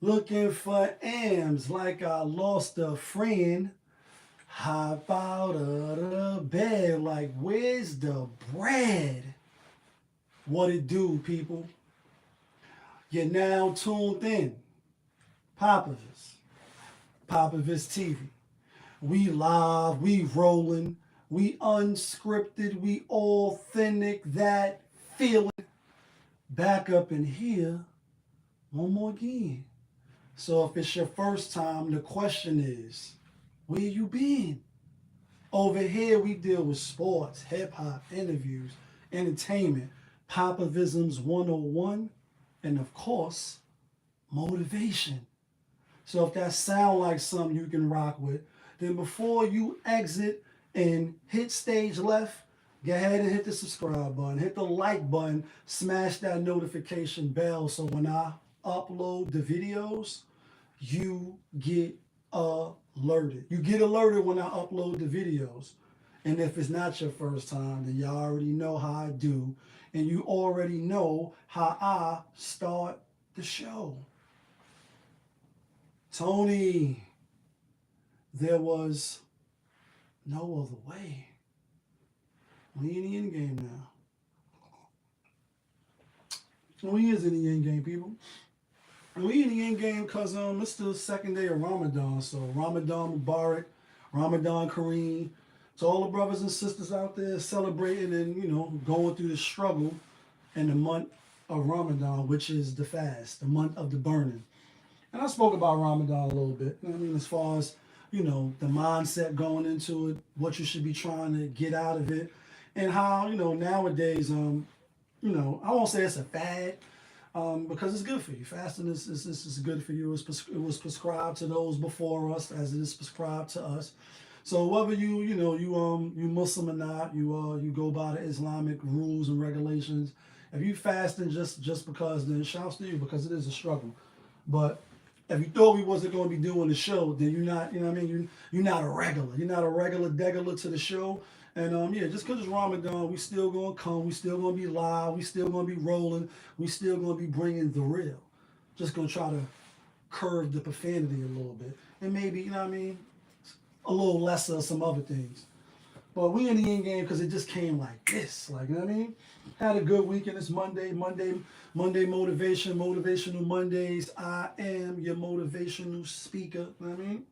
Looking for M's like I lost a friend. Hop out of the bed like, where's the bread? What it do, people? You're now tuned in. Popovich. Popovich TV. We live, we rolling, we unscripted, we authentic, that feeling. Back up in here one more again. So if it's your first time, the question is, where you been? Over here we deal with sports, hip hop, interviews, entertainment, Popovisms 101, and of course, motivation. So if that sound like something you can rock with, then before you exit and hit stage left, go ahead and hit the subscribe button, hit the like button, smash that notification bell so when I upload the videos, you get alerted. You get alerted when I upload the videos. And if it's not your first time, then you already know how I do. And you already know how I start the show. Tony, there was no other way. We in the end game now. We is in the end game, people. We in the end game because it's the second day of Ramadan. So Ramadan Mubarak, Ramadan Kareem. To all the brothers and sisters out there celebrating and, going through the struggle in the month of Ramadan, which is the fast, the month of the burning. And I spoke about Ramadan a little bit. I mean, as far as, the mindset going into it, what you should be trying to get out of it, and how, nowadays, I won't say it's a fad, because it's good for you. Fasting is good for you. It was prescribed to those before us as it is prescribed to us. So whether you Muslim or not, you go by the Islamic rules and regulations. If you fasting just because, then shouts to you, because it is a struggle. But if you thought we wasn't going to be doing the show, then you're not, you're not a regular. You're not a regular degular to the show. And just because it's Ramadan, we still going to come. We still going to be live. We still going to be rolling. We still going to be bringing the real. Just going to try to curve the profanity a little bit. And maybe, a little lesser of some other things. But we in the end game because it just came like this. Like, had a good weekend. It's Monday motivation, motivational Mondays. I am your motivational speaker. You know what I mean?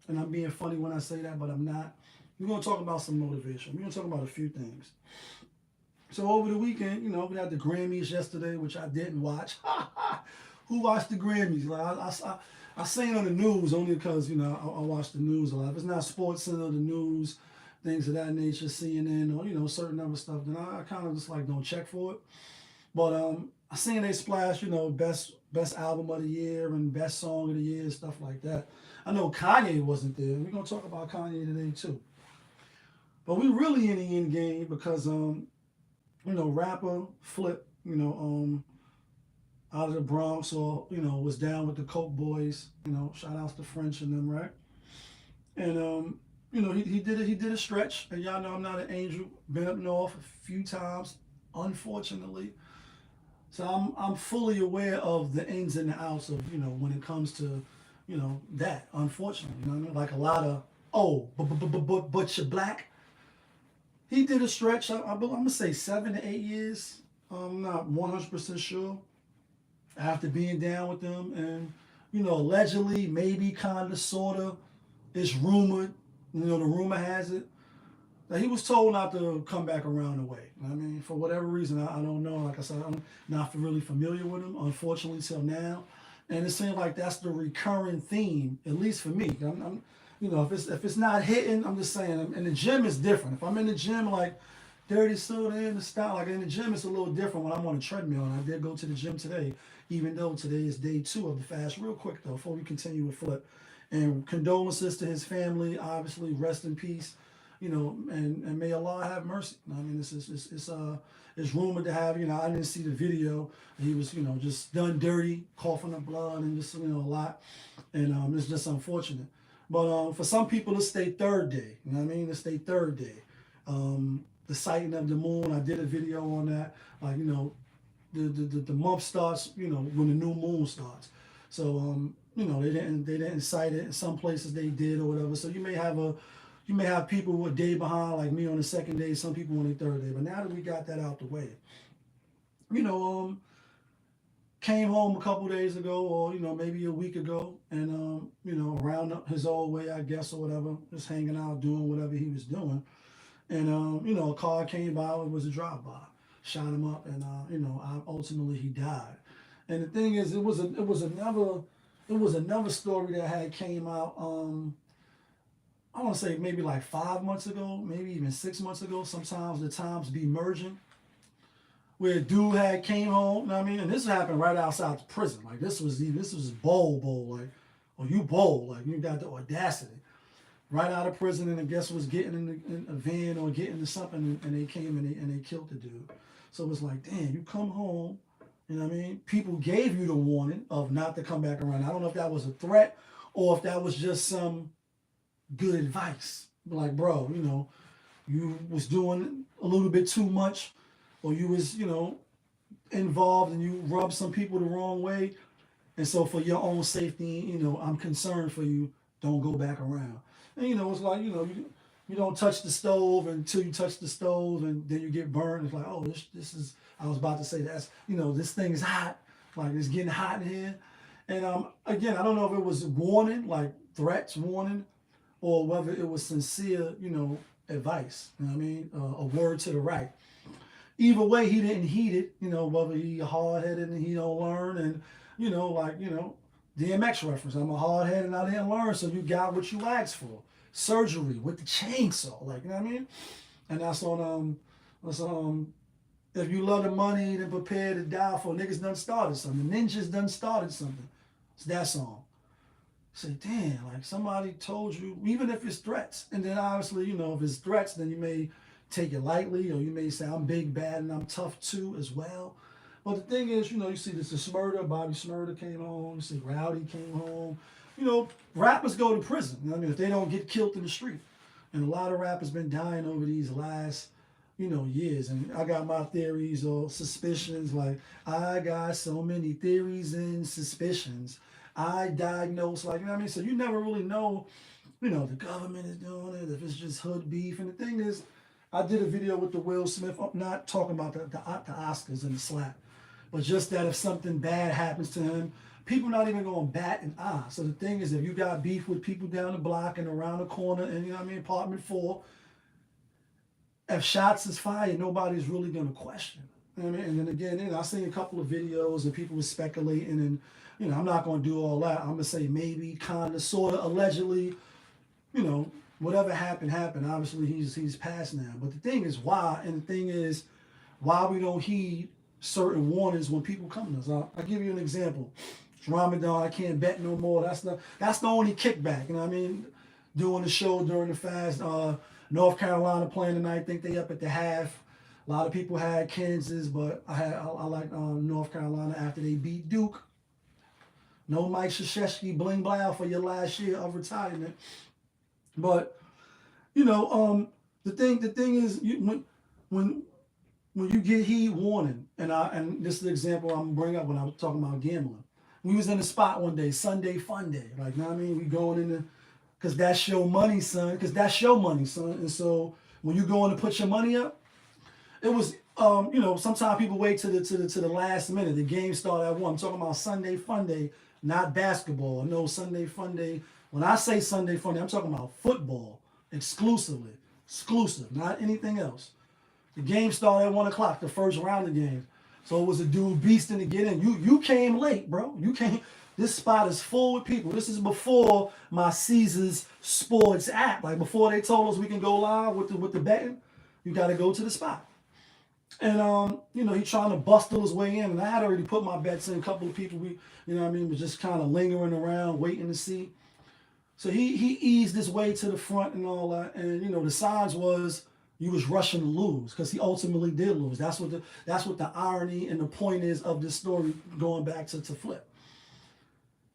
And I'm being funny when I say that, but I'm not. We're going to talk about some motivation. We're going to talk about a few things. So over the weekend, we had the Grammys yesterday, which I didn't watch. Who watched the Grammys? Like I seen on the news only because, I watch the news a lot. If it's not Sports Center, the news, things of that nature, CNN, or, certain other stuff, then I kind of just like don't check for it. But I seen they splash, best album of the year and best song of the year, stuff like that. I know Kanye wasn't there. We're going to talk about Kanye today too. But we really in the end game because, rapper Flip, out of the Bronx, or was down with the Coke Boys. Shout outs to French and them, right? And he did a stretch, and y'all know I'm not an angel. Been up north a few times, unfortunately. So I'm fully aware of the ins and the outs of when it comes to that. Unfortunately, what I mean? Like a lot of but you're black. He did a stretch. I'm gonna say 7 to 8 years. I'm not 100% sure. After being down with them, and allegedly, maybe, kind of, sort of, it's rumored. The rumor has it that he was told not to come back around the way. I mean, for whatever reason, I don't know. Like I said, I'm not really familiar with him, unfortunately, till now. And it seems like that's the recurring theme, at least for me. I'm if it's not hitting, I'm just saying. In the gym, it's different. If I'm in the gym, like dirty soda in the style, like in the gym, it's a little different when I'm on a treadmill. And I did go to the gym today, even though today is day 2 of the fast. Real quick though, before we continue with Flip, and condolences to his family. Obviously, rest in peace. And may Allah have mercy. I mean, it's rumored to have. I didn't see the video. He was just done dirty, coughing up blood, and just a lot. And it's just unfortunate. But for some people, it's their third day. You know what I mean? It's their third day. The sighting of the moon, I did a video on that. Like, the month starts, when the new moon starts. So they didn't cite it. In some places they did or whatever. So you may have people who are a day behind, like me on the second day, some people on the third day. But now that we got that out the way, you know, came home a couple days ago, or maybe a week ago, and around his old way, I guess, or whatever, just hanging out, doing whatever he was doing, and a car came by. It was a drive-by, shot him up, and ultimately he died. And the thing is, it was another story that had came out. I want to say maybe like 5 months ago, maybe even 6 months ago. Sometimes the times be merging, where a dude had came home. You know what I mean, and this happened right outside the prison. Like this was bold, like, oh, you bold, like you got the audacity. Right out of prison, and I guess was getting in a van or getting into something, and they came and they killed the dude. So it's like, damn, you come home. You know what I mean? People gave you the warning of not to come back around. I don't know if that was a threat or if that was just some good advice. Like, bro, you was doing a little bit too much, or you was, involved and you rubbed some people the wrong way. And so for your own safety, I'm concerned for you. Don't go back around. And, it's like, you don't touch the stove until you touch the stove, and then you get burned. It's like, oh, this is, I was about to say that's, this thing is hot. Like, it's getting hot in here. And again, I don't know if it was warning, like threats, warning, or whether it was sincere, advice. You know what I mean? A word to the right. Either way, he didn't heed it. Whether he hard-headed and he don't learn, and DMX reference. I'm a hard-headed and I didn't learn, so you got what you asked for. Surgery with the chainsaw, like, you know what I mean? And that's on if you love the money, then prepare to die for. Niggas done started something. Ninjas done started something. It's that song. Say, damn, like somebody told you, even if it's threats. And then obviously, if it's threats, then you may take it lightly, or you may say, I'm big, bad, and I'm tough too as well. But the thing is, you see this is Smurda, Bobby Smurda came home, you see Rowdy came home. Rappers go to prison. I mean, if they don't get killed in the street. And a lot of rappers been dying over these last, years. And I got my theories or suspicions. Like, I got so many theories and suspicions. I diagnose, like, you know what I mean? So you never really know, the government is doing it, if it's just hood beef. And the thing is, I did a video with the Will Smith, I'm not talking about the Oscars and the slap, but just that if something bad happens to him, people not even going to bat an eye. So the thing is, if you got beef with people down the block and around the corner and, apartment 4, if shots is fired, nobody's really going to question. You know what I mean? And then again, I seen a couple of videos and people were speculating, and, I'm not going to do all that. I'm going to say maybe, kind of, sort of, allegedly, whatever happened. Obviously, he's passed now. But the thing is why, and the thing is why we don't heed certain warnings when people come to us. I'll give you an example. It's Ramadan, I can't bet no more. That's the only kickback. You know what I mean? Doing the show during the fast. North Carolina playing tonight. I think they up at the half. A lot of people had Kansas, but I like North Carolina after they beat Duke. No Mike Krzyzewski bling blah for your last year of retirement. But the thing is, when you get heed warning, and this is the example I'm gonna bring up when I was talking about gambling. We was in the spot one day, Sunday fun day, like, you know what I mean? We going in the, cause that's your money, son. And so when you go in to put your money up, it was, sometimes people wait to the last minute. The game started at 1. I'm talking about Sunday fun day, not basketball. No, Sunday fun day. When I say Sunday fun day, I'm talking about football exclusive, not anything else. The game started at 1 o'clock, the first round of games. So it was a dude beasting to get in. You came late, bro. You came. This spot is full with people. This is before my Caesars Sports app. Like, before they told us we can go live with the betting, you got to go to the spot. And he trying to bustle his way in, and I had already put my bets in. A couple of people was just kind of lingering around, waiting to see. So he eased his way to the front and all that, and the signs was you was rushing to lose, because he ultimately did lose. That's what the irony and the point is of this story, going back to Flip.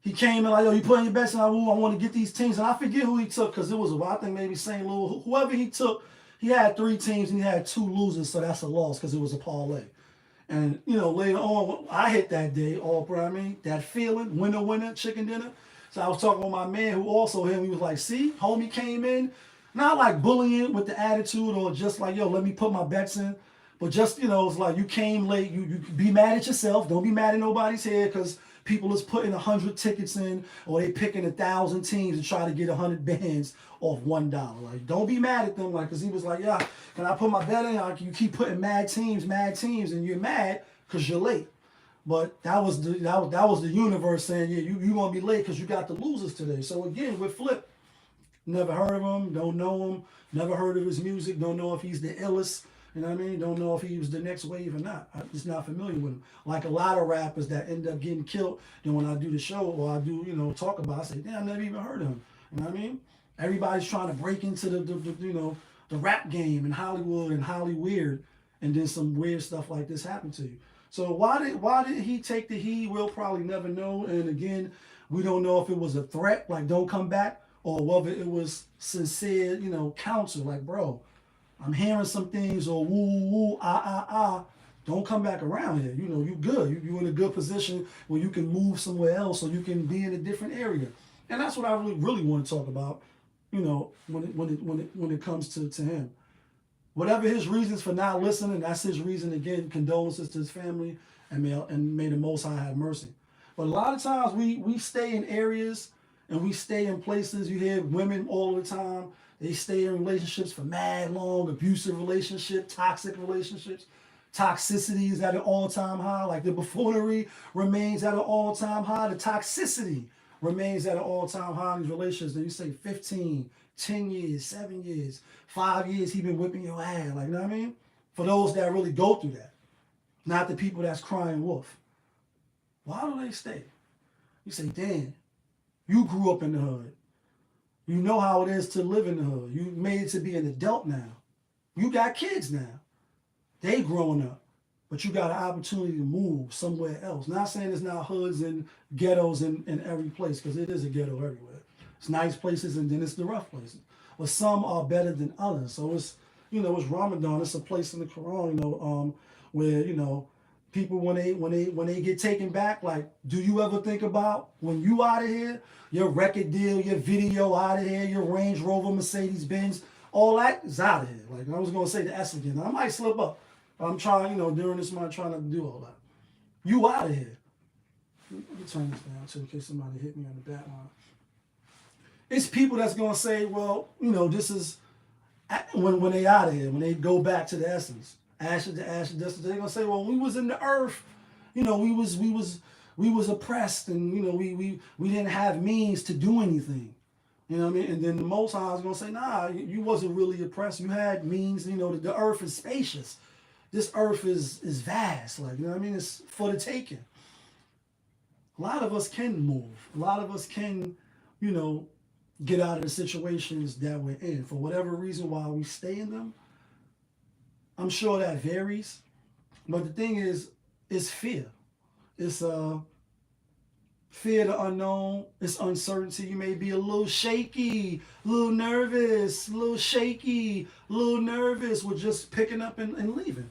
He came in like, yo, you putting your bets in? I want to get these teams, and I forget who he took, because it was, I think maybe St. Louis, whoever he took. He had 3 teams and he had 2 losers, so that's a loss because it was a parlay. And later on, I hit that day, that feeling, winner, chicken dinner. So I was talking with my man who also him. He was like, see, homie came in, not like bullying with the attitude or just like, yo, let me put my bets in. But just, it's like you came late. You be mad at yourself. Don't be mad at nobody's head because people is putting 100 tickets in or they picking 1,000 teams to try to get 100 bands off $1. Like, don't be mad at them. Like, because he was like, yeah, can I put my bet in? Like, you keep putting mad teams, and you're mad because you're late. But that was the universe saying, yeah, you gonna be late because you got the losers today. So again, with Flip, never heard of him, don't know him, never heard of his music, don't know if he's the illest. You know what I mean? Don't know if he was the next wave or not. I'm just not familiar with him. Like a lot of rappers that end up getting killed, then when I do the show or I do, talk about it, I say, damn, I never even heard of him. You know what I mean? Everybody's trying to break into the rap game in Hollywood and Hollyweird, and then some weird stuff like this happened to you. So why did he take the heat? We'll probably never know. And again, we don't know if it was a threat, like don't come back, or whether it was sincere, counsel, like, bro, I'm hearing some things, or woo, don't come back around here. You good. You in a good position where you can move somewhere else, or you can be in a different area. And that's what I really want to talk about, when it comes to him. Whatever his reasons for not listening, that's his reason. Again, condolences to his family, and may the Most High have mercy. But a lot of times we stay in areas and we stay in places. You hear women all the time. They stay in relationships for mad long, abusive relationships, toxic relationships. Toxicity is at an all-time high. Like the buffoonery remains at an all-time high. The toxicity remains at an all-time high in these relationships. And you say 15, 10 years, 7 years, 5 years, he been whipping your ass. Like, you know what I mean? For those that really go through that. Not the people that's crying wolf. Why do they stay? You say, damn, you grew up in the hood. You know how it is to live in the hood. You made it to be an adult now. You got kids now. They growing up. But you got an opportunity to move somewhere else. Not saying there's not hoods and ghettos in every place, because it is a ghetto everywhere. It's nice places and then it's the rough places. But some are better than others. So it's, it's Ramadan. It's a place in the Quran, where, people when they get taken back, like, do you ever think about when you out of here, your record deal, your video out of here, your Range Rover, Mercedes Benz, all that is out of here. Like, I was gonna say the S again. I might slip up. I'm trying, during this month, trying not to do all that. You out of here. Let me turn this down too, in case somebody hit me on the back line. It's people that's gonna say, well, this is when they out of here, when they go back to the essence. Ashes to ashes, dust to dust. They're gonna say, well, we was in the earth, we was oppressed, and we didn't have means to do anything. You know what I mean? And then the Most High is gonna say, nah, you wasn't really oppressed. You had means. The earth is spacious. This earth is vast. Like, you know what I mean? It's for the taking. A lot of us can move. A lot of us can, get out of the situations that we're in for whatever reason. While we stay in them, I'm sure that varies, but the thing is, it's fear. It's fear of the unknown. It's uncertainty. You may be a little shaky, a little nervous, a little shaky, a little nervous with just picking up and leaving.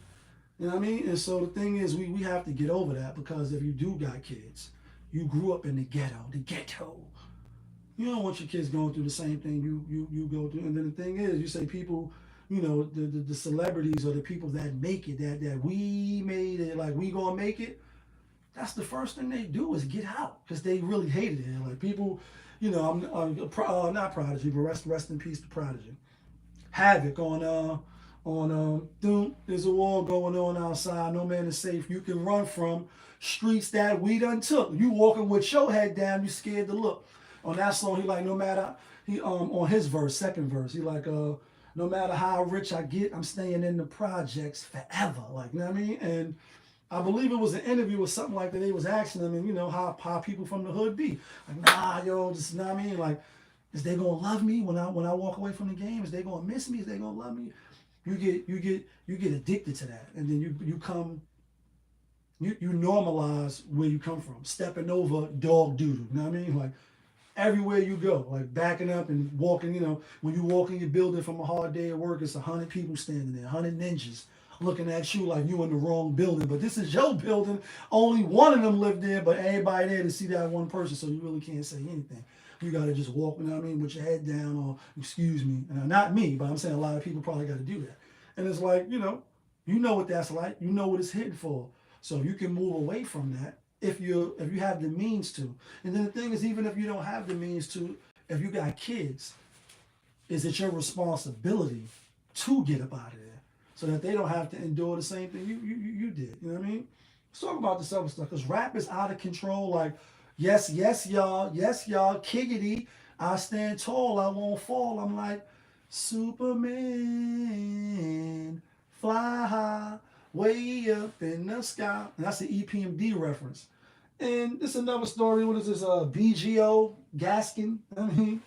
You know what I mean? And so the thing is, we have to get over that, because if you do got kids, you grew up in the ghetto. You don't want your kids going through the same thing you go through. And then the thing is, you say people, the celebrities or the people that make it, that we made it, like we gonna make it, that's the first thing they do is get out, because they really hated it. Like people, I'm not Prodigy, but rest in peace to Prodigy. Havoc on there's a war going on outside, no man is safe. You can run from streets that we done took. You walking with your head down, you scared to look. On that song, he like, no matter, on his verse, second verse, he like, no matter how rich I get, I'm staying in the projects forever. Like, you know what I mean? And I believe it was an interview or something like that. They was asking them, and how people from the hood be. Like, nah, yo, just, you know what I mean? Like, is they gonna love me when I walk away from the game? Is they gonna miss me? Is they gonna love me? You get addicted to that, and then you normalize where you come from, stepping over dog doodle. You know what I mean? Like, everywhere you go, like backing up and walking, when you walk in your building from a hard day at work, it's 100 people standing there, 100 ninjas, looking at you like you in the wrong building. But this is your building. Only one of them lived there, but everybody there to see that one person, so you really can't say anything. You got to just walk, you know what I mean, with your head down, or excuse me. Not me, but I'm saying a lot of people probably got to do that. And it's like, you know what that's like. You know what it's hitting for. So you can move away from that if you have the means to. And then the thing is, even if you don't have the means to, if you got kids, is it your responsibility to get up out of there so that they don't have to endure the same thing you did? You know what I mean? Let's talk about this other stuff, because rap is out of control. Like, yes, y'all, kiggity, I stand tall, I won't fall. I'm like, Superman, fly high, way up in the sky. And that's the EPMD reference. And this is another story. What is this? BGO Gaskin. I mean,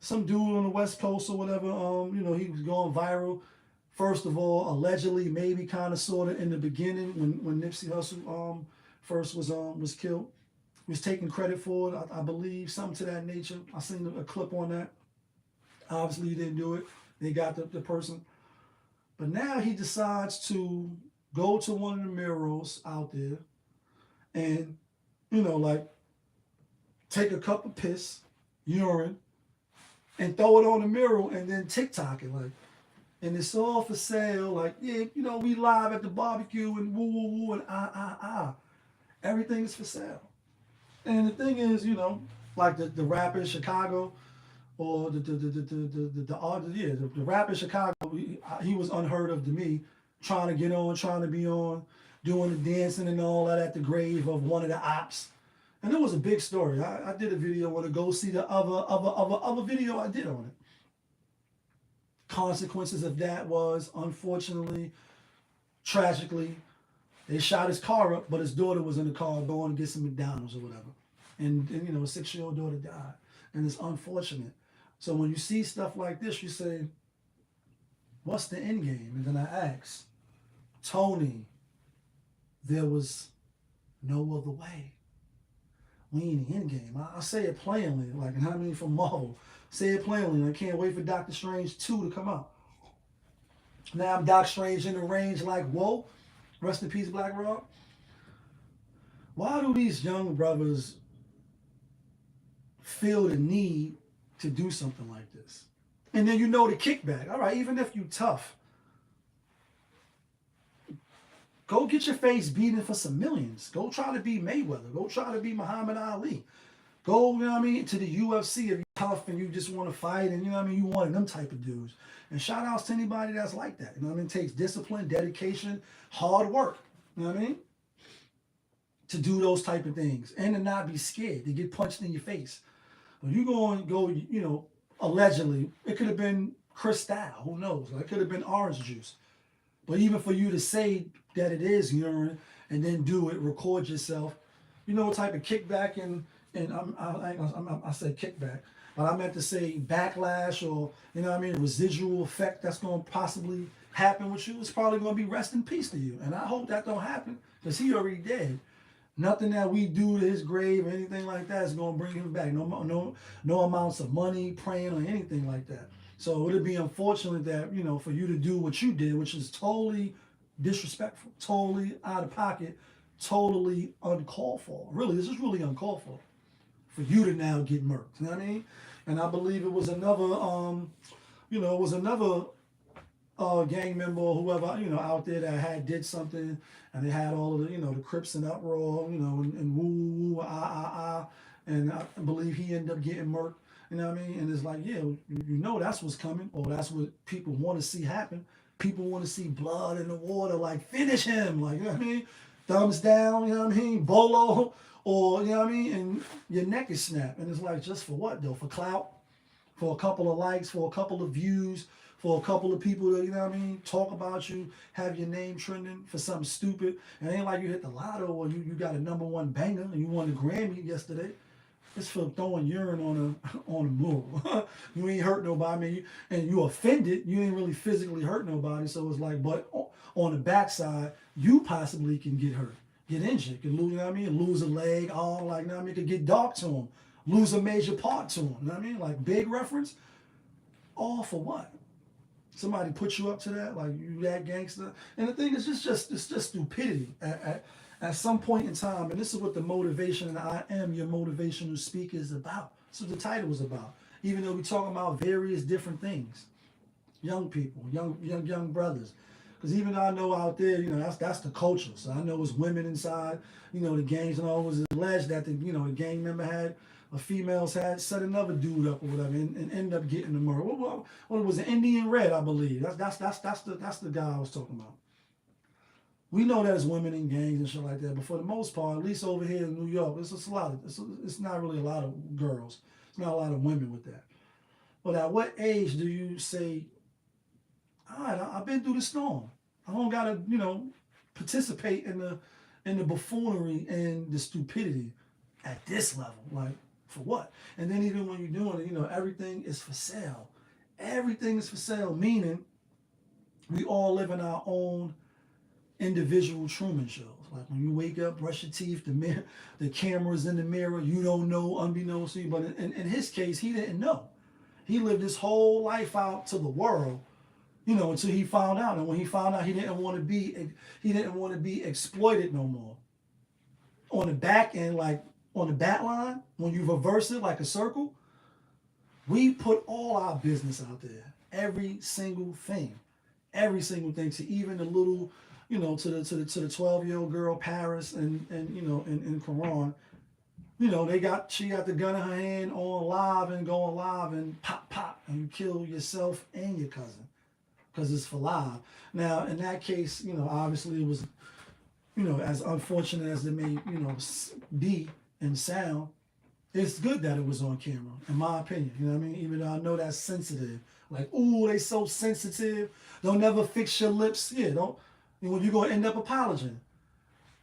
some dude on the West Coast or whatever. He was going viral. First of all, allegedly, maybe kind of, sort of, in the beginning when Nipsey Hussle first was killed, he was taking credit for it. I believe something to that nature. I seen a clip on that. Obviously, he didn't do it. They got the person. But now he decides to go to one of the murals out there and, like, take a cup of piss, urine, and throw it on the mural and then TikTok it, like, and it's all for sale, like, yeah, we live at the barbecue and woo woo woo and everything is for sale. And the thing is, like the rapper in Chicago, or the rapper in Chicago, he was unheard of to me, trying to get on, trying to be on, doing the dancing and all that at the grave of one of the ops. And it was a big story. I did a video on it. Go see the other video I did on it. Consequences of that was, unfortunately, tragically, they shot his car up, but his daughter was in the car going to get some McDonald's or whatever. And a 6-year-old daughter died. And it's unfortunate. So when you see stuff like this, you say, what's the end game? And then I ask, Tony, there was no other way. We ain't the end game. I say it plainly, like, and I mean from Marvel. Say it plainly. I can't wait for Doctor Strange 2 to come out. Now I'm Doc Strange in the range, like, whoa. Rest in peace, Black Rock. Why do these young brothers feel the need to do something like this? And then the kickback. All right, even if you tough, go get your face beaten for some millions. Go try to be Mayweather. Go try to be Muhammad Ali. Go, to the UFC if you're tough and you just want to fight, and you one of them type of dudes. And shout outs to anybody that's like that. It takes discipline, dedication, hard work. To do those type of things and to not be scared to get punched in your face. When you go, allegedly, it could have been Cristal, who knows? It could have been orange juice. But even for you to say that it is urine and then do it, record yourself, what type of kickback and I said kickback, but I meant to say backlash, or residual effect that's going to possibly happen with you. It's probably going to be rest in peace to you, and I hope that don't happen, because he already dead. Nothing that we do to his grave or anything like that is going to bring him back. No amounts of money, praying, or anything like that. So it would be unfortunate that, for you to do what you did, which is totally disrespectful, totally out of pocket, totally uncalled for. Really, this is really uncalled for you to now get murked. You know what I mean? And I believe it was another, gang member or whoever, out there that did something, and they had all of the, the Crips and uproar, and woo, and I believe he ended up getting murked. You know what I mean? And it's like, yeah, that's what's coming, or that's what people want to see happen. People want to see blood in the water, like, finish him, like, you know what I mean? Thumbs down, you know what I mean? Bolo, or, you know what I mean? And your neck is snapped. And it's like, just for what, though? For clout? For a couple of likes? For a couple of views? For a couple of people that, talk about you, have your name trending for something stupid? And it ain't like you hit the lotto or you got a #1 banger and you won a Grammy yesterday. It's for throwing urine on a mural. You ain't hurt nobody. And you offended. You ain't really physically hurt nobody. So it's like, but on the backside, you possibly can get hurt, get injured, can lose, lose a leg, arm, like, could get dark to him, lose a major part to him. Like, big reference, all for what? Somebody put you up to that, like you that gangster. And the thing is, it's just stupidity at some point in time. And this is what the motivation and I am your motivational speaker is about. This is what the title is about. Even though we're talking about various different things, young people, young brothers. Because even though I know out there, you know, that's the culture. So I know it's women inside, you know, the gangs, and always alleged that the gang member had, or females had set another dude up or whatever, and ended up getting the murder. Well, it was an Indian Red, I believe. That's the guy I was talking about. We know there's women in gangs and shit like that, but for the most part, at least over here in New York, it's not really a lot of girls. It's not a lot of women with that. But at what age do you say, all right, I've been through the storm. I don't gotta, participate in the buffoonery and the stupidity at this level. Like, for what? And then even when you're doing it, everything is for sale. Everything is for sale, meaning we all live in our own individual Truman shows. Like when you wake up, brush your teeth, the camera's in the mirror, you don't know, unbeknownst to you. But in his case, he didn't know. He lived his whole life out to the world, until he found out. And when he found out, he didn't want to be exploited no more. On the back end, like on the back line, when you reverse it like a circle, we put all our business out there. Every single thing. To even the little, to the 12-year-old girl Paris and in Quran. She got the gun in her hand on live and going live and pop, and you kill yourself and your cousin because it's for live. Now, in that case, obviously it was, as unfortunate as it may, be and sound, it's good that it was on camera, in my opinion. You know what I mean? Even though I know that's sensitive. Like, ooh, they so sensitive. They'll never fix your lips. Yeah, don't. You're going to end up apologizing.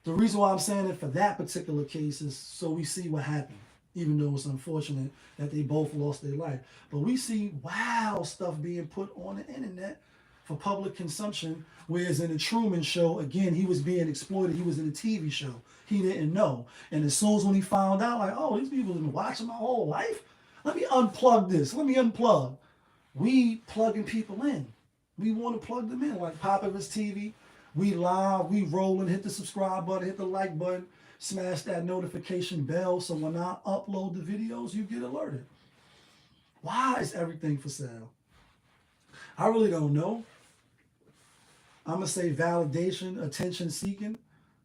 The reason why I'm saying it for that particular case is so we see what happened, even though it's unfortunate that they both lost their life. But we see wild stuff being put on the internet for public consumption, whereas in the Truman Show, again, he was being exploited. He was in a TV show. He didn't know. And as soon as when he found out, like, oh, these people have been watching my whole life, let me unplug this. Let me unplug. We plugging people in. We want to plug them in, like Pop of his TV. We live, we rolling, hit the subscribe button, hit the like button, smash that notification bell so when I upload the videos, you get alerted. Why is everything for sale? I really don't know. I'm going to say validation, attention seeking.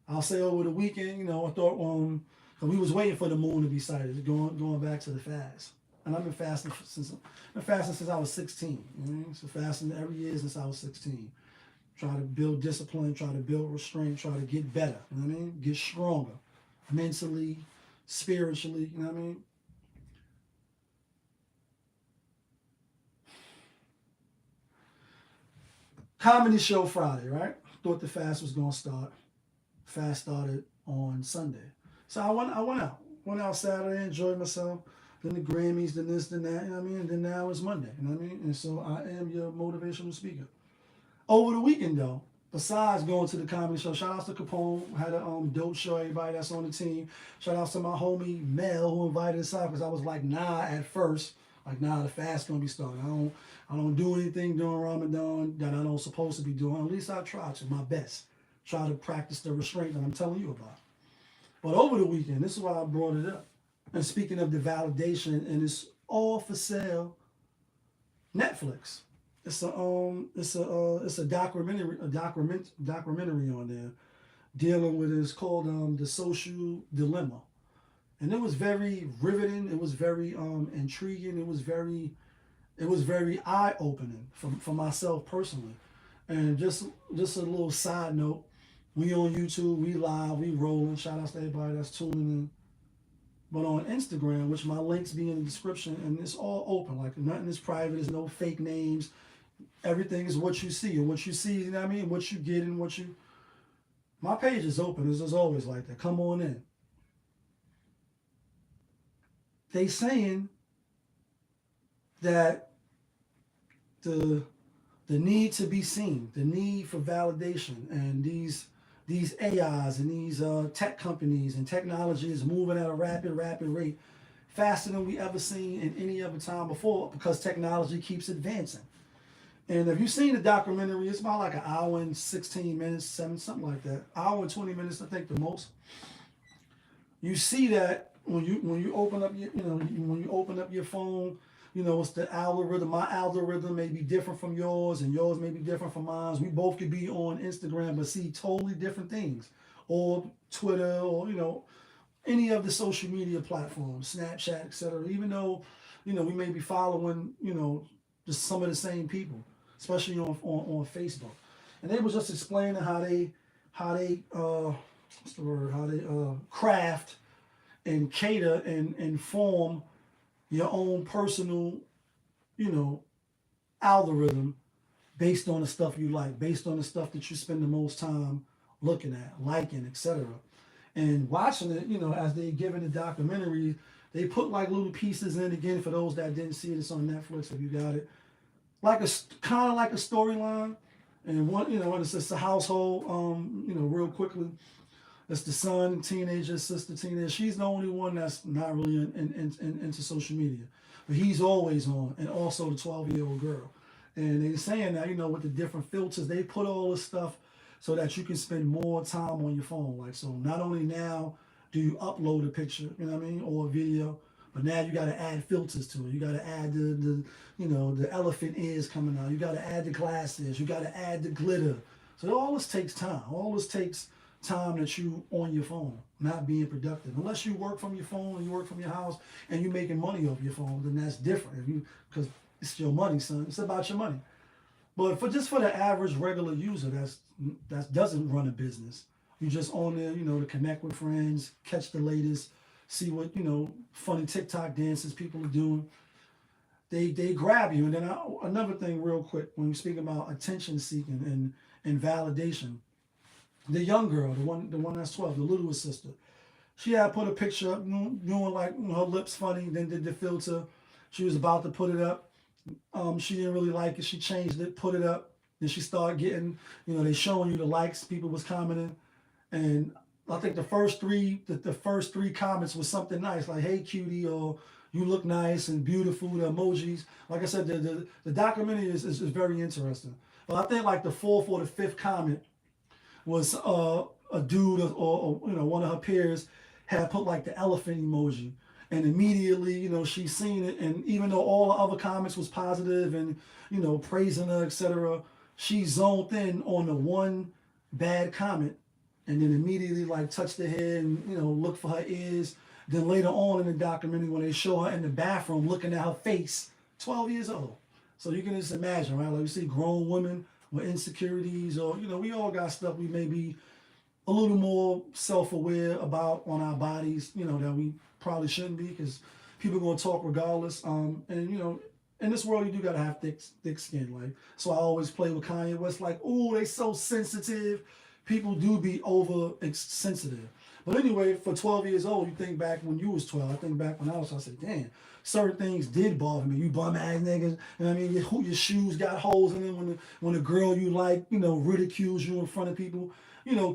I'll say over the weekend, I thought we was waiting for the moon to be sighted, going back to the fast. And I've been fasting since I was 16. So fasting every year since I was 16. Try to build discipline, try to build restraint, try to get better, you know what I mean? Get stronger, mentally, spiritually, you know what I mean? Comedy show Friday, right? Thought the fast was gonna start. Fast started on Sunday. So I went out. Went out Saturday, enjoyed myself. Then the Grammys, then this, then that, you know what I mean? And then now it's Monday, you know what I mean? And so I am your motivational speaker. Over the weekend, though, besides going to the comedy show, shout out to Capone, had a dope show, everybody that's on the team. Shout out to my homie Mel who invited us out because I was like, nah, at first. Like, nah, the fast's gonna be starting. I don't do anything during Ramadan that I don't supposed to be doing. At least I try to, my best. Try to practice the restraint that I'm telling you about. But over the weekend, this is why I brought it up. And speaking of the validation, and it's all for sale, Netflix. It's a documentary on there dealing with it's called The Social Dilemma. And it was very riveting, it was very intriguing, it was very eye-opening for myself personally. And just a little side note, we on YouTube, we live, we rolling, shout out to everybody that's tuning in. But on Instagram, which my links be in the description, and it's all open, like nothing is private, there's no fake names. Everything is what you see, and what you see, you know what I mean? What you get and my page is open, it's always like that. Come on in. They saying that the need to be seen, the need for validation, and these AIs and these tech companies and technology is moving at a rapid rate, faster than we ever seen in any other time before because technology keeps advancing. And if you've seen the documentary, it's about like an hour and 16 minutes, something like that. Hour and 20 minutes, I think the most. You see that when you open up when you open up your phone, it's the algorithm. My algorithm may be different from yours, and yours may be different from mine. We both could be on Instagram, but see totally different things, or Twitter, or any of the social media platforms, Snapchat, etc. Even though, we may be following, just some of the same people, especially on Facebook. And they was just explaining how they what's the word? How they craft and cater and form your own personal, you know, algorithm based on the stuff you like, based on the stuff that you spend the most time looking at, liking, etc. And watching it, as they giving the documentary, they put like little pieces in again for those that didn't see it. It's on Netflix if you got it. Like a kind of like a storyline, and one, it's just a household. Real quickly, it's the son, teenager, sister, teenager. She's the only one that's not really into social media, but he's always on, and also the 12-year-old girl. And they're saying that with the different filters, they put all this stuff so that you can spend more time on your phone. Like, so not only now do you upload a picture, or a video, but now you got to add filters to it. You got to add the elephant ears coming out. You got to add the glasses. You got to add the glitter. So all this takes time. All this takes time that you on your phone, not being productive. Unless you work from your phone and you work from your house and you're making money off your phone, then that's different. Because it's your money, son. It's about your money. But for the average regular user that doesn't run a business, you just on there, to connect with friends, catch the latest, see what funny TikTok dances people are doing. They grab you. And then another thing, real quick, when we speak about attention seeking and validation, the young girl, the one that's 12, the littlest sister, she had put a picture up, doing like her lips funny, then did the filter. She was about to put it up. She didn't really like it. She changed it, put it up. Then she started getting, they showing you the likes. People was commenting, and I think the first three comments was something nice, like "Hey cutie," or "You look nice and beautiful." The emojis. Like I said, the documentary is very interesting. But I think like the fourth or the fifth comment was a dude or one of her peers had put like the elephant emoji. And immediately, she's seen it, and even though all the other comments was positive and, praising her, etc., she zoned in on the one bad comment, and then immediately like touched her head and, looked for her ears. Then later on in the documentary, when they show her in the bathroom looking at her face, 12 years old. So you can just imagine, right? Like you see grown women with insecurities, or, we all got stuff we may be a little more self-aware about on our bodies, that we probably shouldn't be, because people are going to talk regardless. And in this world you do got to have thick skin. Like, so I always play with Kanye West, like, oh, they so sensitive. People do be over sensitive. But anyway, for 12 years old, you think back when you was 12. I think back when I said, damn, certain things did bother me. You bum ass niggas, your shoes got holes in them when a girl you like, ridicules you in front of people.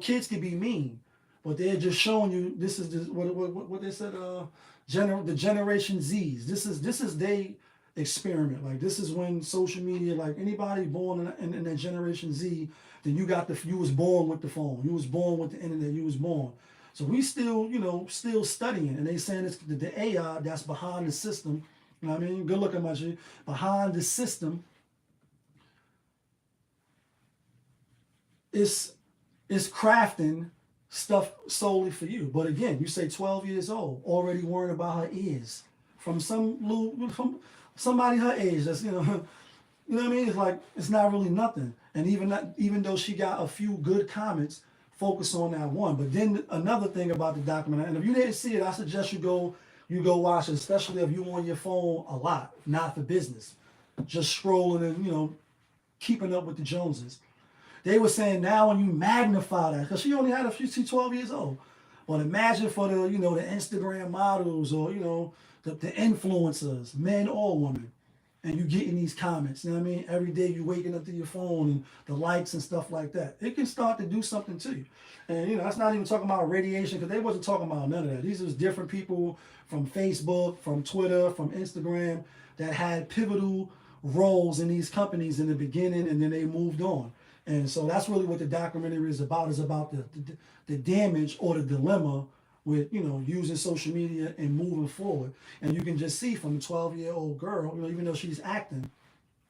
Kids can be mean, but they're just showing you this is what they said. The Generation Zs. This is they experiment. Like, this is when social media. Like, anybody born in that Generation Z, then you was born with the phone. You was born with the internet. You was born. So we still still studying, and they saying it's the AI that's behind the system. Good looking, my shit. Behind the system is crafting stuff solely for you. But again, you say 12 years old, already worrying about her ears from from somebody her age. That's It's like, it's not really nothing. And even though she got a few good comments, focus on that one. But then another thing about the documentary, and if you didn't see it, I suggest you go watch it, especially if you on your phone a lot, not for business, just scrolling and keeping up with the Joneses. They were saying now when you magnify that, because she only had she's 12 years old. But imagine for the the Instagram models, or the influencers, men or women, and you getting these comments. Every day you waking up to your phone and the likes and stuff like that. It can start to do something to you. And that's not even talking about radiation, because they wasn't talking about none of that. These was different people from Facebook, from Twitter, from Instagram that had pivotal roles in these companies in the beginning, and then they moved on. And so that's really what the documentary is about the damage or the dilemma with, you know, using social media and moving forward. And you can just see from a 12-year-old girl, you know, even though she's acting,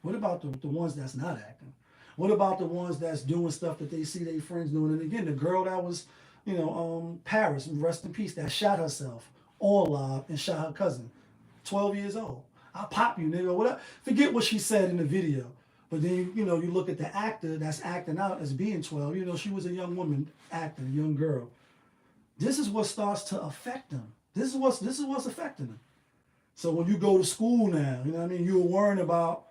what about the ones that's not acting? What about the ones that's doing stuff that they see their friends doing? And again, the girl that was, you know, Paris, rest in peace, that shot herself on live and shot her cousin, 12 years old. I'll pop you, nigga. Whatever. Forget what she said in the video. But then, you know, you look at the actor that's acting out as being 12. You know, she was a young woman acting, a young girl. This is what starts to affect them. This is what's affecting them. So when you go to school now, you know what I mean, you're worrying about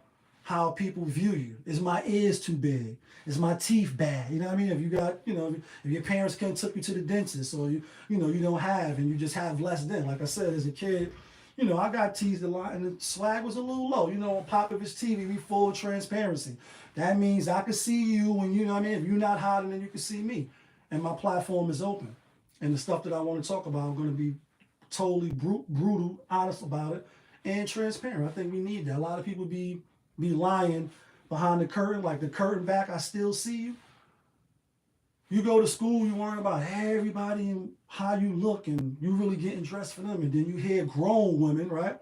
how people view you. Is my ears too big? Is my teeth bad? You know what I mean? If you got, you know, if your parents took you to the dentist, or you know, you don't have, and you just have less than. Like I said, as a kid, you know, I got teased a lot, and the swag was a little low. You know, on Popovich TV, we full of transparency. That means I can see you when, you know what I mean? If you're not hiding, then you can see me. And my platform is open. And the stuff that I want to talk about, I'm going to be totally brutal, honest about it, and transparent. I think we need that. A lot of people be lying behind the curtain, like the curtain back, I still see you. You go to school, you worrying about everybody and how you look, and you really getting dressed for them. And then you hear grown women, right,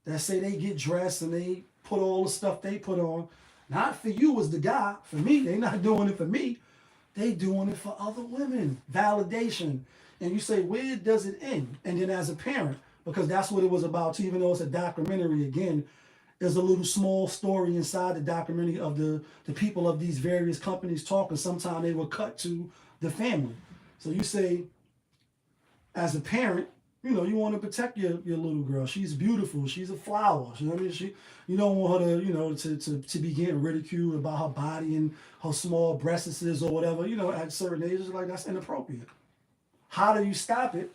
that say they get dressed and they put all the stuff they put on. Not for you as the guy. For me, they not doing it for me. They doing it for other women. Validation. And you say, where does it end? And then as a parent, because that's what it was about too, even though it's a documentary, again, there's a little small story inside the documentary of the people of these various companies talking. Sometimes they will cut to the family. So you say, as a parent, you know, you want to protect your little girl. She's beautiful. She's a flower. You know what I mean? You don't want her to, you know, to be getting ridiculed about her body and her small breasts or whatever. You know, at certain ages, like, that's inappropriate. How do you stop it?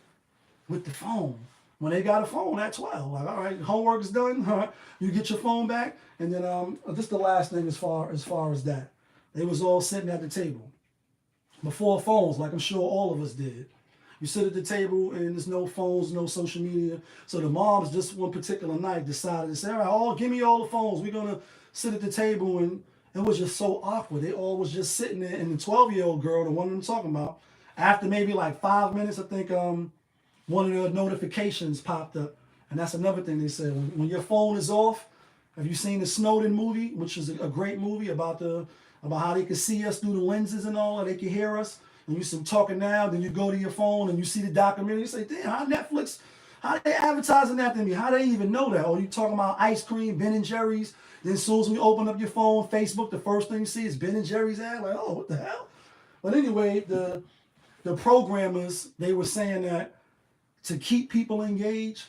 With the phone. When they got a phone at 12, like, all right, homework is done. All right, you get your phone back, and then this is the last thing as far as that. They was all sitting at the table before phones, like I'm sure all of us did. You sit at the table and there's no phones, no social media. So the moms just one particular night decided to say, all right, give me all the phones. We're gonna sit at the table, and it was just so awkward. They all was just sitting there, and the 12-year-old girl, the one I'm talking about, after maybe like 5 minutes, I think one of the notifications popped up. And that's another thing they said. When your phone is off, have you seen the Snowden movie, which is a great movie about how they can see us through the lenses and all, and they can hear us? And you see talking now, then you go to your phone and you see the documentary, you say, damn, how they advertising that to me? How they even know that? Or you talking about ice cream, Ben & Jerry's, then as soon as we open up your phone, Facebook, the first thing you see is Ben & Jerry's ad. Like, oh, what the hell? But anyway, the programmers, they were saying that to keep people engaged,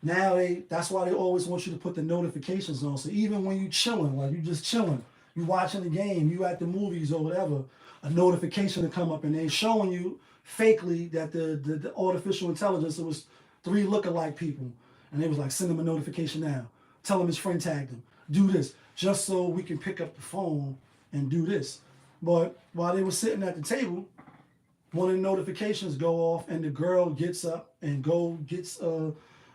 now that's why they always want you to put the notifications on. So even when you chilling, like you just chilling, you watching the game, you at the movies or whatever, a notification to come up, and they showing you fakely that the artificial intelligence, it was 3 lookalike people, and they was like, send them a notification now, tell him his friend tagged him, do this, just so we can pick up the phone and do this. But while they were sitting at the table, one of the notifications go off, and the girl gets up and gets a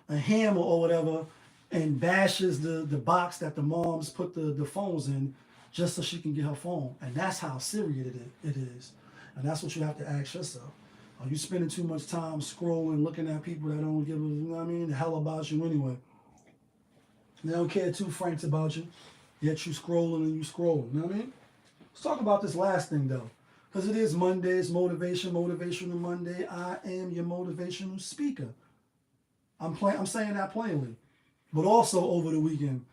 hammer or whatever and bashes the box that the moms put the phones in, just so she can get her phone. And that's how serious it is. And that's what you have to ask yourself. Are you spending too much time scrolling, looking at people that don't give a, you know what I mean, the hell about you anyway? They don't care two francs about you, yet you scrolling and you scrolling, you know what I mean? Let's talk about this last thing though. Because it is Monday's Motivational Monday. I am your motivational speaker. I'm saying that plainly. But also over the weekend,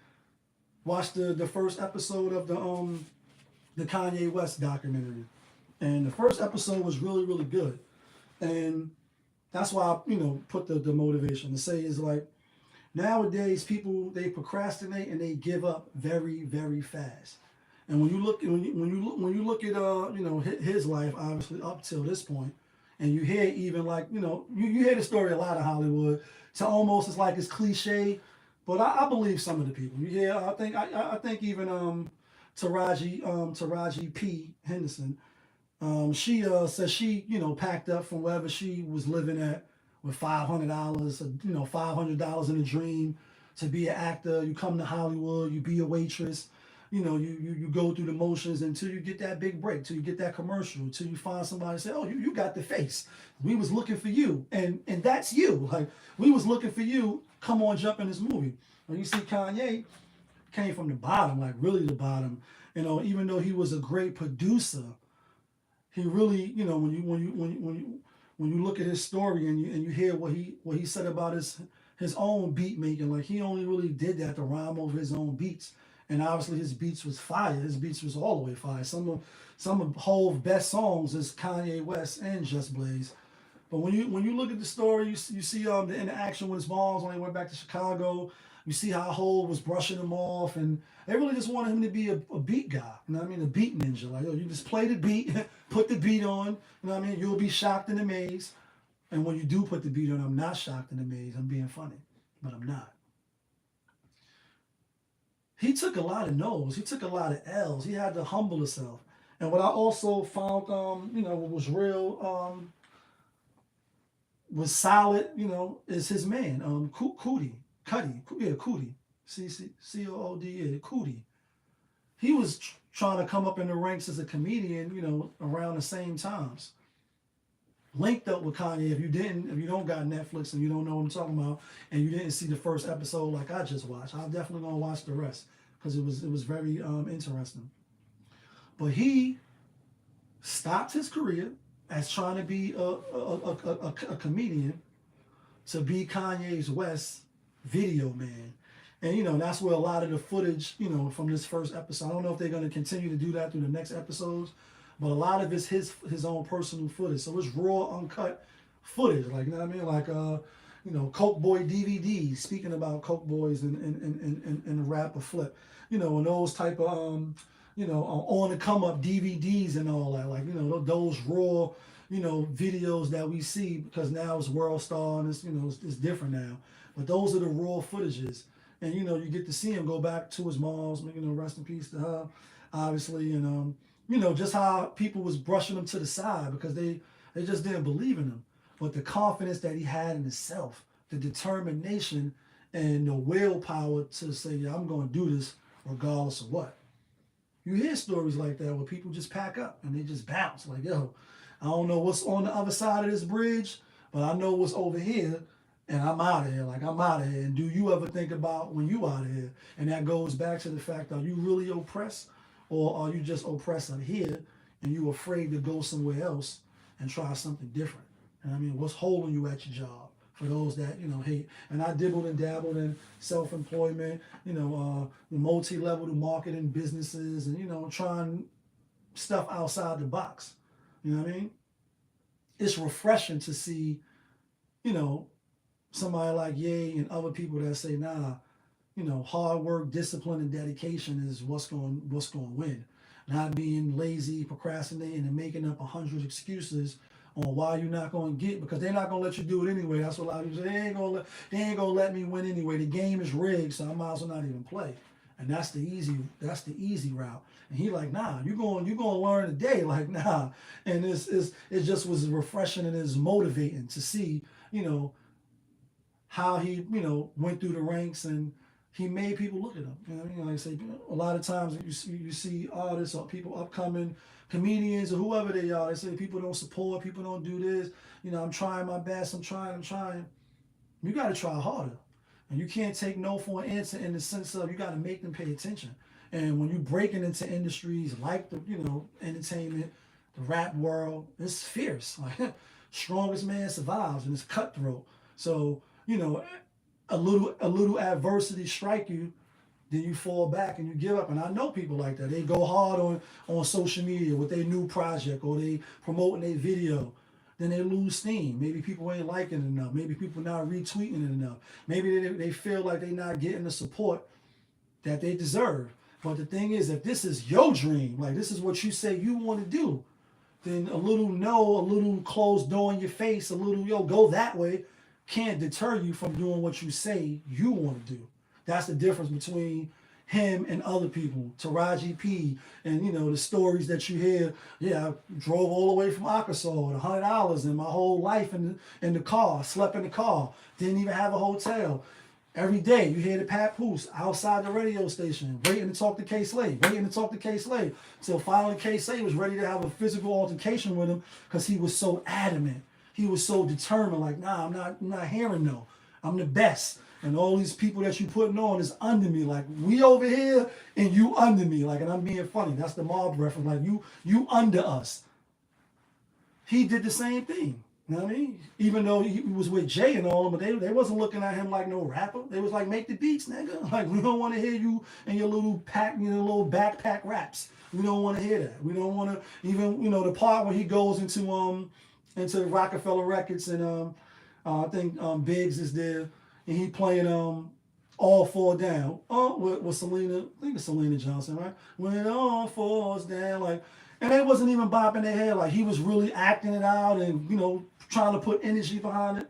watched the first episode of the Kanye West documentary. And the first episode was really, really good. And that's why I, put the motivation to say is like, nowadays people, they procrastinate and they give up very, very fast. And when you look at his life, obviously up till this point, and you hear even like, you hear the story a lot of Hollywood, to almost it's like it's cliche, but I believe some of the people. Yeah, I think even Taraji P. Henderson, she says she packed up from wherever she was living at with $500, $500 in a dream to be an actor. You come to Hollywood, you be a waitress. You know, you go through the motions until you get that big break, till you get that commercial, till you find somebody say, oh, you got the face. We was looking for you. And that's you. Like, we was looking for you. Come on, jump in this movie. When you see Kanye came from the bottom, like really the bottom, you know, even though he was a great producer, he really, you know, when you look at his story and you hear what he said about his own beat making, like he only really did that to rhyme over his own beats. And obviously his beats was fire. His beats was all the way fire. Some of Hove's best songs is Kanye West and Just Blaze. But when you look at the story, you see the interaction with his moms when they went back to Chicago. You see how Hove was brushing him off, and they really just wanted him to be a beat guy. You know what I mean? A beat ninja. Like, yo, you just play the beat, put the beat on. You know what I mean? You'll be shocked and amazed. And when you do put the beat on, I'm not shocked and amazed. I'm being funny, but I'm not. He took a lot of no's. He took a lot of L's. He had to humble himself. And what I also found, you know, what was real, was solid, you know, is his man, Cudi, C-O-O-D, yeah, Cudi. He was trying to come up in the ranks as a comedian, you know, around the same times. Linked up with Kanye. If you don't got Netflix and you don't know what I'm talking about, and you didn't see the first episode like I just watched, I'm definitely gonna watch the rest because it was very interesting. But he stopped his career as trying to be a comedian to be Kanye's West video man. And, you know, that's where a lot of the footage, you know, from this first episode, I don't know if they're going to continue to do that through the next episodes, but a lot of it's his own personal footage. So it's raw, uncut footage, like, you know what I mean? Like, you know, Coke Boy DVDs, speaking about Coke Boys and the rapper Flip, you know, and those type of, you know, on the come up DVDs and all that, like, you know, those raw, you know, videos that we see, because now it's World Star and it's, you know, it's different now. But those are the raw footages. And, you know, you get to see him go back to his mom's, you know, rest in peace to her, obviously. And, you know, just how people was brushing him to the side because they just didn't believe in him. But the confidence that he had in himself, the determination and the willpower to say, yeah, I'm going to do this regardless of what. You hear stories like that where people just pack up and they just bounce. Like, yo, I don't know what's on the other side of this bridge, but I know what's over here. And I'm out of here. Like, I'm out of here. And do you ever think about when you out of here? And that goes back to the fact, are you really oppressed? Or are you just oppressed out here and you afraid to go somewhere else and try something different? And I mean, what's holding you at your job? For those that, you know, hate. And I dibbled and dabbled in self-employment, you know, multi-level marketing businesses and, you know, trying stuff outside the box. You know what I mean? It's refreshing to see, you know, somebody like Ye and other people that say, nah, you know, hard work, discipline, and dedication is what's going to win. Not being lazy, procrastinating, and making up 100 excuses on why you're not going to get, because they're not going to let you do it anyway. That's what a lot of people say. They ain't going to let me win anyway. The game is rigged, so I might as well not even play. And that's the easy route. And he like, nah, you're going to learn today. Like, nah. And it just was refreshing and it's motivating to see, you know, how he, you know, went through the ranks and he made people look at him. You know what I mean? Like I say, a lot of times you see artists or people, upcoming comedians or whoever they are, they say people don't support, people don't do this. You know, I'm trying my best, I'm trying. You got to try harder. And you can't take no for an answer in the sense of you got to make them pay attention. And when you're breaking into industries like the, you know, entertainment, the rap world, it's fierce. Like, strongest man survives and it's cutthroat. So, you know, a little adversity strike you, then you fall back and you give up. And I know people like that. They go hard on social media with their new project or they promoting their video. Then they lose steam. Maybe people ain't liking it enough. Maybe people not retweeting it enough. Maybe they feel like they're not getting the support that they deserve. But the thing is, if this is your dream, like this is what you say you want to do, then a little no, a little closed door in your face, a little, yo, go that way, can't deter you from doing what you say you want to do. That's the difference between him and other people. Taraji P. and, you know, the stories that you hear. Yeah, I drove all the way from Arkansas with $100 and my whole life in the car. Slept in the car. Didn't even have a hotel. Every day you hear the papoose outside the radio station, waiting to talk to K Slade, waiting to talk to K Slade. So finally K Slade was ready to have a physical altercation with him because he was so adamant. He was so determined, like, nah, I'm not hearing no. I'm the best. And all these people that you putting on is under me. Like, we over here and you under me. Like, and I'm being funny. That's the mob reference. Like, you under us. He did the same thing. You know what I mean? Even though he was with Jay and all of them, but they wasn't looking at him like no rapper. They was like, make the beats, nigga. Like, we don't want to hear you and your little little backpack raps. We don't want to hear that. We don't want to even, the part where he goes into the Rockefeller Records and I think Biggs is there and he playing All Fall Down. With Selena, I think it's Selena Johnson, right? When it all falls down, like, and they wasn't even bopping their head. Like, he was really acting it out and, trying to put energy behind it.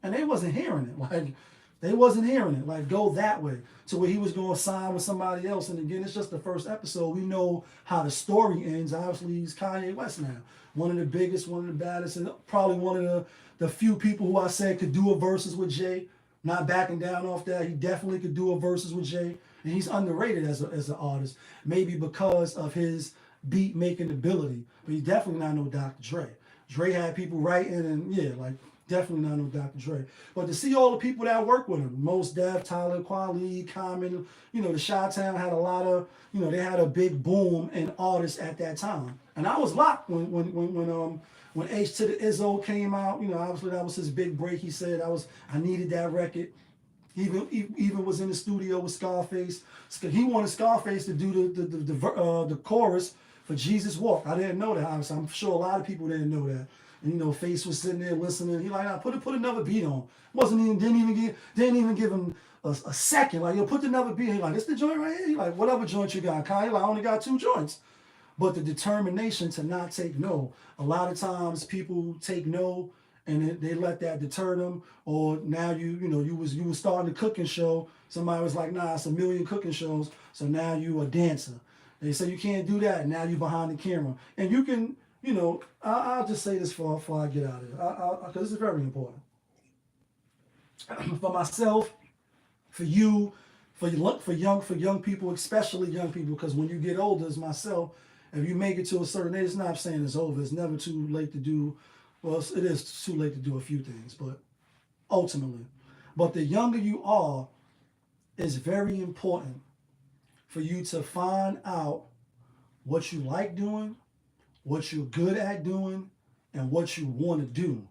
And they wasn't hearing it. Like, they wasn't hearing it. Like, go that way. To where he was going to sign with somebody else. And again, it's just the first episode. We know how the story ends. Obviously, he's Kanye West now. One of the biggest, one of the baddest, and probably one of the few people who I said could do a verses with Jay. Not backing down off that. He definitely could do a verses with Jay. And he's underrated as an artist. Maybe because of his beat making ability, but he's definitely not no Dr. Dre. Dre had people writing and definitely not no Dr. Dre. But to see all the people that work with him, Mos Def, Tyler, Kweli, Common, the Chi-Town had a lot of, they had a big boom in artists at that time. And I was locked when H to the Izzo came out. Obviously that was his big break. He said I needed that record. Even was in the studio with Scarface. He wanted Scarface to do the chorus for Jesus Walk. I didn't know that. Obviously, I'm sure a lot of people didn't know that. And Face was sitting there listening. He like, nah, put another beat on. Didn't even give him a second. Like, put another beat. He like, this the joint right here. He like, whatever joint you got, Kanye. Like, I only got 2 joints. But the determination to not take no. A lot of times people take no and they let that deter them. Or now you was starting a cooking show. Somebody was like, nah, it's 1 million cooking shows. So now you a dancer. They say you can't do that. Now you behind the camera. And you can, I'll just say this before I get out of here. Because this is very important. For myself, for you, for young people, especially young people, because when you get older, as myself, if you make it to a certain age, it's not saying it's over. It's never too late to do, well, it is too late to do a few things, but ultimately. But the younger you are, it's very important for you to find out what you like doing, what you're good at doing, and what you want to do.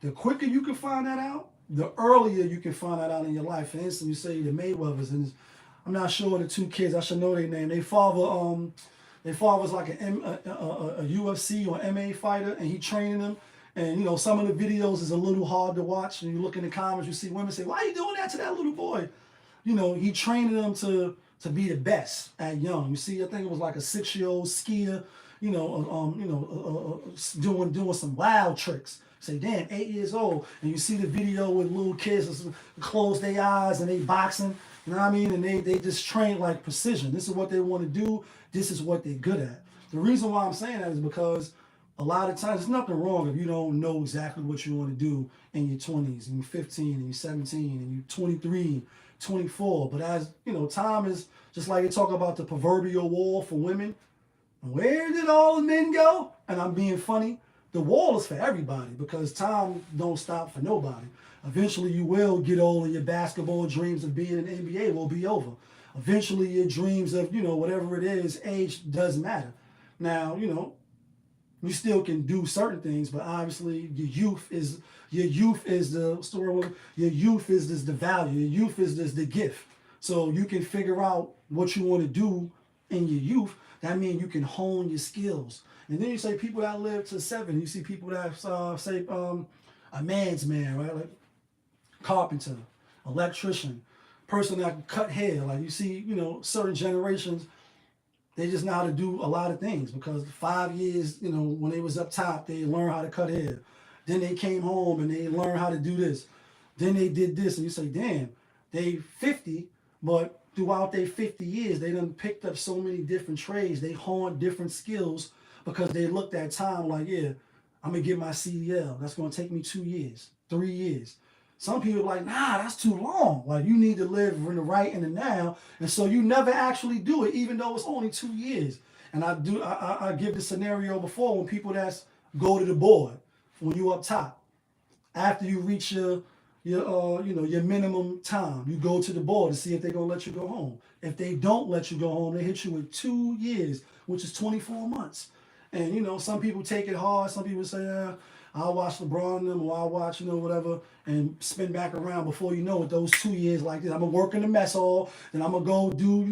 The quicker you can find that out, the earlier you can find that out in your life. For instance, you say the Mayweathers, and I'm not sure the 2 kids, I should know their name. Their father was like a UFC or MMA fighter, and he training them. And some of the videos is a little hard to watch. And you look in the comments, you see women say, "Why are you doing that to that little boy?" He training them to be the best at young. You see, I think it was like a 6-year-old skier, doing some wild tricks. Say, damn, 8 years old, and you see the video with little kids close their eyes and they boxing. You know what I mean? And they just train like precision. This is what they want to do. This is what they're good at. The reason why I'm saying that is because a lot of times there's nothing wrong if you don't know exactly what you want to do in your 20s, and you're 15, and you're 17, and you're 23, 24. But as time is just like they talk about the proverbial wall for women. Where did all the men go? And I'm being funny. The wall is for everybody because time don't stop for nobody. Eventually you will get old and your basketball dreams of being in the NBA will be over. Eventually your dreams of, whatever it is, age doesn't matter. Now, you still can do certain things, but obviously your youth is the story. Your youth is the value. Your youth is the gift. So you can figure out what you want to do in your youth. That means you can hone your skills. And then you say people that live to 70. You see people that say a man's man, right? Like carpenter, electrician, person that can cut hair. Like you see, certain generations, they just know how to do a lot of things because 5 years, when they was up top, they learned how to cut hair. Then they came home and they learned how to do this. Then they did this. And you say, damn, they 50, but throughout their 50 years, they done picked up so many different trades. They honed different skills because they looked at time like, yeah, I'm going to get my CDL. That's going to take me 2 years, 3 years. Some people are like, nah, that's too long. Like, you need to live in the right and the now. And so you never actually do it, even though it's only 2 years. And I give the scenario before when people that's go to the board, when you up top. After you reach your minimum time, you go to the board to see if they're gonna let you go home. If they don't let you go home, they hit you with 2 years, which is 24 months. And some people take it hard. Some people say, I'll watch LeBron and them, or I'll watch, whatever, and spin back around. Before you know it, those 2 years like this, I'm gonna work in the mess hall, then I'm gonna go do,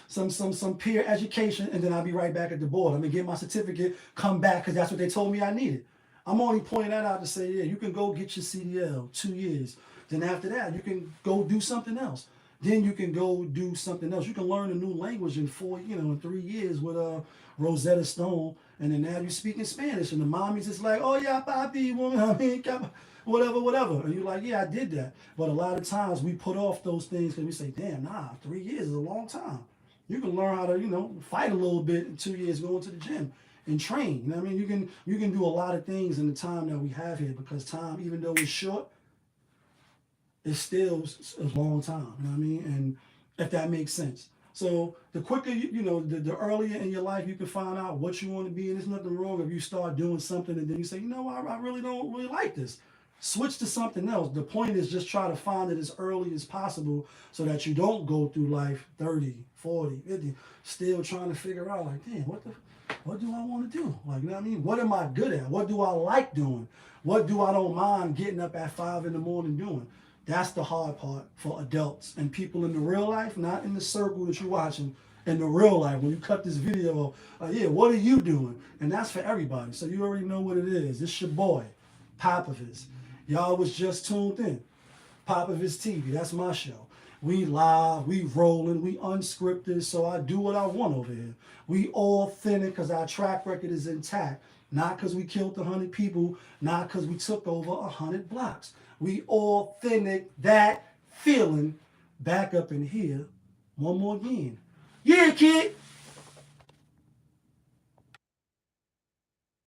some peer education, and then I'll be right back at the board. I'm gonna get my certificate, come back, because that's what they told me I needed. I'm only pointing that out to say, yeah, you can go get your CDL, 2 years. Then after that, you can go do something else. Then you can go do something else. You can learn a new language in 3 years with Rosetta Stone, and then now you're speaking Spanish, and the mommy's just like, oh yeah, papi, whatever. And you're like, yeah, I did that. But a lot of times we put off those things because we say, damn, 3 years is a long time. You can learn how to, fight a little bit in 2 years, going to the gym and train. I mean, you can do a lot of things in the time that we have here, because time, even though it's short, it's still a long time. You know what I mean? And if that makes sense. So the quicker, the earlier in your life you can find out what you want to be, and there's nothing wrong if you start doing something and then you say, I really don't really like this. Switch to something else. The point is just try to find it as early as possible so that you don't go through life 30, 40, 50, still trying to figure out, like, damn, what do I want to do? Like, what am I good at? What do I like doing? What do I don't mind getting up at 5 in the morning doing? That's the hard part for adults and people in the real life, not in the circle that you're watching. In the real life, when you cut this video, what are you doing? And that's for everybody. So you already know what it is. It's your boy, Popovich. Y'all was just tuned in. Popovich TV, that's my show. We live, we rolling, we unscripted, so I do what I want over here. We authentic because our track record is intact. Not because we killed 100 people, not because we took over 100 blocks. We authentic, that feeling back up in here one more again. Yeah, kid.